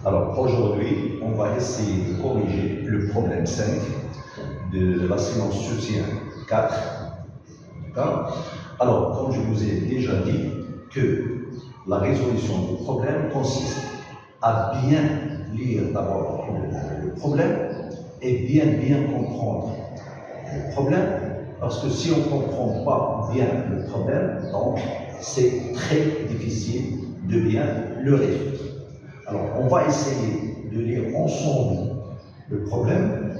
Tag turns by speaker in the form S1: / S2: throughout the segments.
S1: Alors aujourd'hui, on va essayer de corriger le problème 5 de la séance soutien 4. Alors, comme je vous ai déjà dit, que la résolution du problème consiste à bien lire d'abord le problème et bien comprendre le problème, parce que si on ne comprend pas bien le problème, donc c'est très difficile de bien le résoudre. Alors, on va essayer de lire ensemble le problème.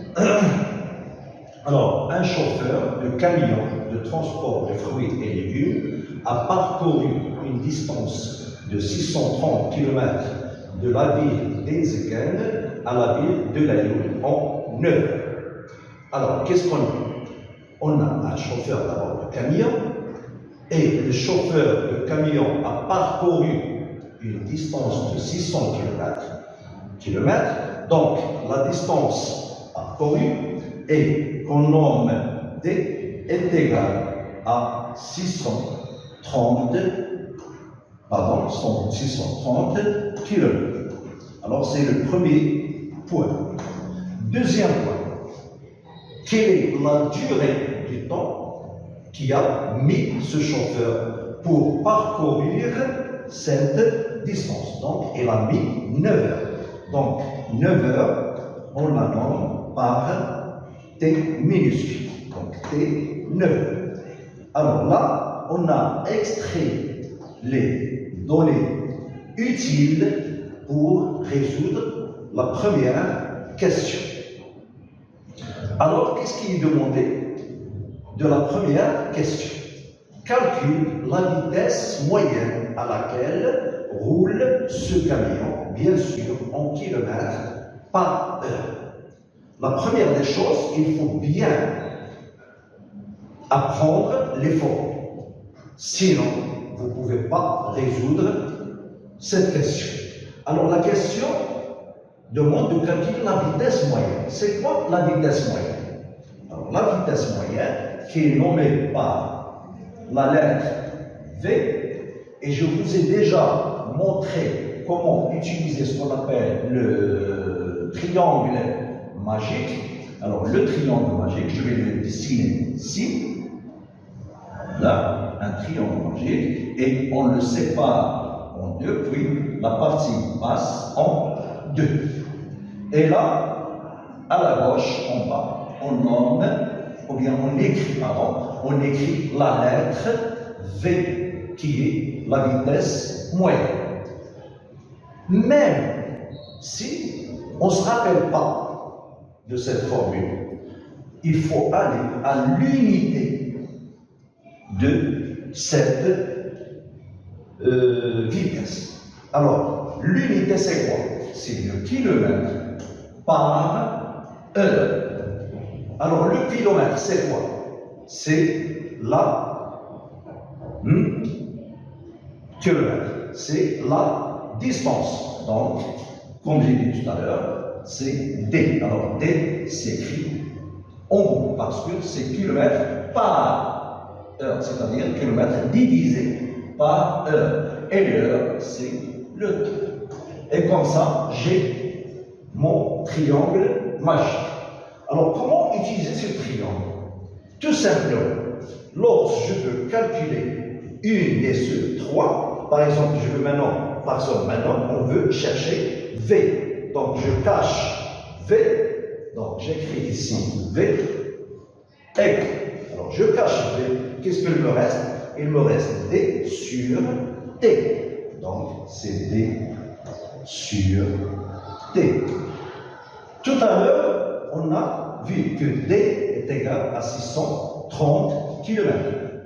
S1: Alors, un chauffeur de camion de transport de fruits et légumes a parcouru une distance de 630 km de la ville d'Ezekiel à la ville de Lyon en 9 heures. Alors, qu'est-ce qu'on a? On a un chauffeur d'abord de camion, et le chauffeur de camion a parcouru une distance de 600 km. Donc, la distance parcourue et qu'on nomme D est égale à 630 km. Alors, c'est le premier point. Deuxième point, quelle est la durée du temps qui a mis ce chauffeur pour parcourir cette distance? Donc, il a mis 9 heures. Donc, 9 heures, on la nomme par T minuscule. Donc, T 9 heures. Alors là, on a extrait les données utiles pour résoudre la première question. Alors, qu'est-ce qui est demandé de la première question? Calcule la vitesse moyenne à laquelle roule ce camion, bien sûr, en kilomètres par heure. La première des choses, il faut bien apprendre les formules. Sinon, vous ne pouvez pas résoudre cette question. Alors, la question demande de calculer la vitesse moyenne. C'est quoi la vitesse moyenne? Alors, la vitesse moyenne, qui est nommée par la lettre V, et je vous ai déjà montré comment utiliser ce qu'on appelle le triangle magique. Alors, le triangle magique, je vais le dessiner ici. Là, un triangle magique, et on le sépare en deux, puis la partie basse en deux. Et là, à la gauche, en bas, on nomme, ou bien on écrit, on écrit la lettre V, qui est la vitesse moyenne. Même si on ne se rappelle pas de cette formule, il faut aller à l'unité de cette vitesse. Alors, l'unité c'est quoi? C'est le kilomètre par heure. Alors, le kilomètre c'est quoi? C'est la kilomètre. C'est la distance. Donc, comme j'ai dit tout à l'heure, c'est D. Alors, D s'écrit en haut parce que c'est kilomètre par heure, c'est-à-dire kilomètre divisé par heure. Et l'heure, c'est le temps. Et comme ça, j'ai mon triangle magique. Alors, comment utiliser ce triangle? Tout simplement, lorsque je veux calculer une des ce 3, par exemple, je veux maintenant, on veut chercher V. Donc, je cache V. Donc, j'écris ici V. Et, alors, je cache V. Qu'est-ce qu'il me reste? Il me reste D sur T. Donc, c'est D sur T. Tout à l'heure, on a vu que D est égal à 630 km.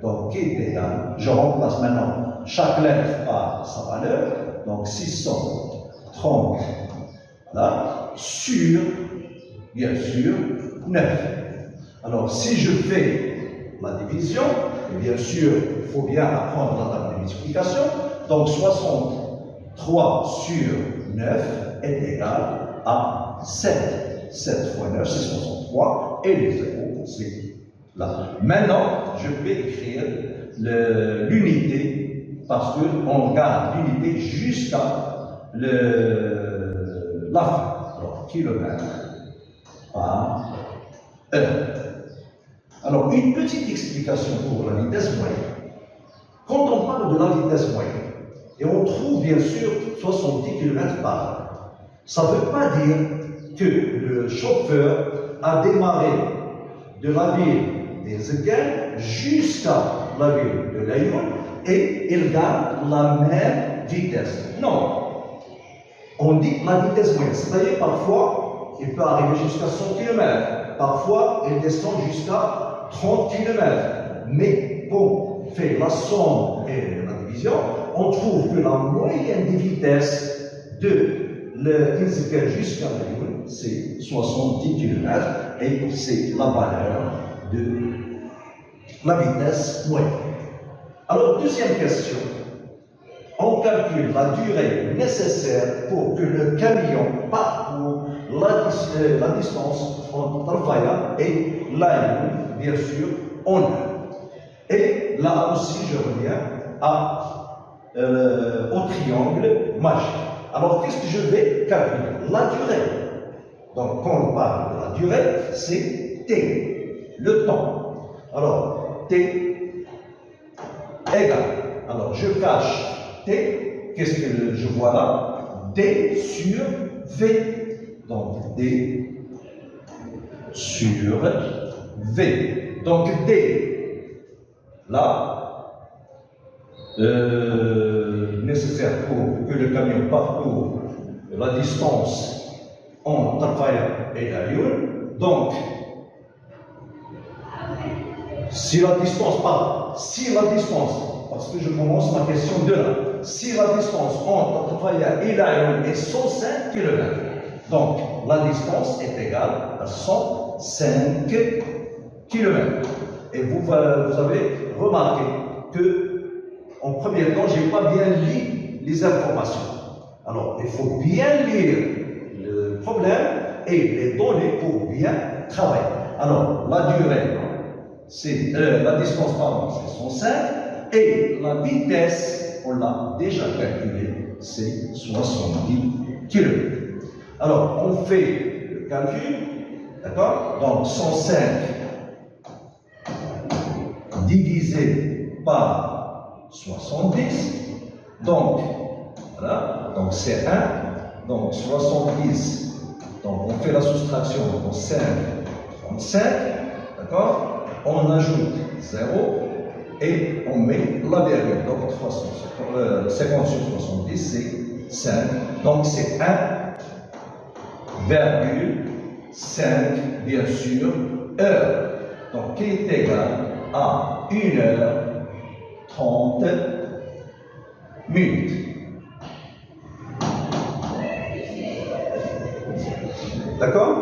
S1: Donc, qui est égal? Je remplace maintenant chaque lettre par sa valeur. Donc, 630 là, sur, bien sûr, 9. Alors, si je fais la division, bien sûr, il faut bien apprendre la table de multiplication. Donc, 63 sur 9 est égal à 7. 7 fois 9, c'est 63. Et les zéros, c'est là. Maintenant, je vais écrire l'unité parce qu'on garde l'unité jusqu'à le la fin. Alors, kilomètres par heure. Alors, une petite explication pour la vitesse moyenne. Quand on parle de la vitesse moyenne, et on trouve bien sûr 70 km par heure, ça ne veut pas dire que le chauffeur a démarré de la ville des Eguel jusqu'à la ville de Laayoune et il garde la même vitesse. Non. On dit la vitesse moyenne. C'est-à-dire parfois, il peut arriver jusqu'à 100 km. Parfois, il descend jusqu'à 30 km. Mais quand on fait la somme et la division, on trouve que la moyenne des vitesses de l'Eguel jusqu'à Laayoune, c'est 70 km et c'est la valeur de la vitesse moyenne. Alors, deuxième question. On calcule la durée nécessaire pour que le camion parcourt la distance entre Tarfaya et Laayoune, bien sûr, en heure. Et là aussi, je reviens au triangle magique. Alors, qu'est-ce que je vais calculer? La durée. Donc, quand on parle de la durée, c'est T, le temps. Alors, T égale. Alors, je cache T. Qu'est-ce que je vois là? D sur V. Donc, D sur V. Donc, D, là, nécessaire pour que le camion parcourt la distance entre Tarfaya et Laayoune. Donc, si la distance, parce que je commence ma question de là, si la distance entre Tarfaya et Laayoune est 105 km, donc la distance est égale à 105 km. Et vous avez remarqué que en premier temps, je n'ai pas bien lu les informations. Alors, il faut bien lire le problème et les données pour bien travailler. Alors, la durée, c'est la distance, pardon, c'est 105 et la vitesse, on l'a déjà calculé, c'est 70 km. Alors, on fait le calcul, d'accord? Donc, 105 divisé par 70, donc, voilà, donc c'est 1, donc 70, donc on fait la soustraction, donc 5, 35, d'accord? On ajoute 0 et on met la virgule, donc 50 sur 70, c'est 5, donc c'est 1,5, bien sûr, heure, donc qui est égal à 1h30 minutes. D'accord?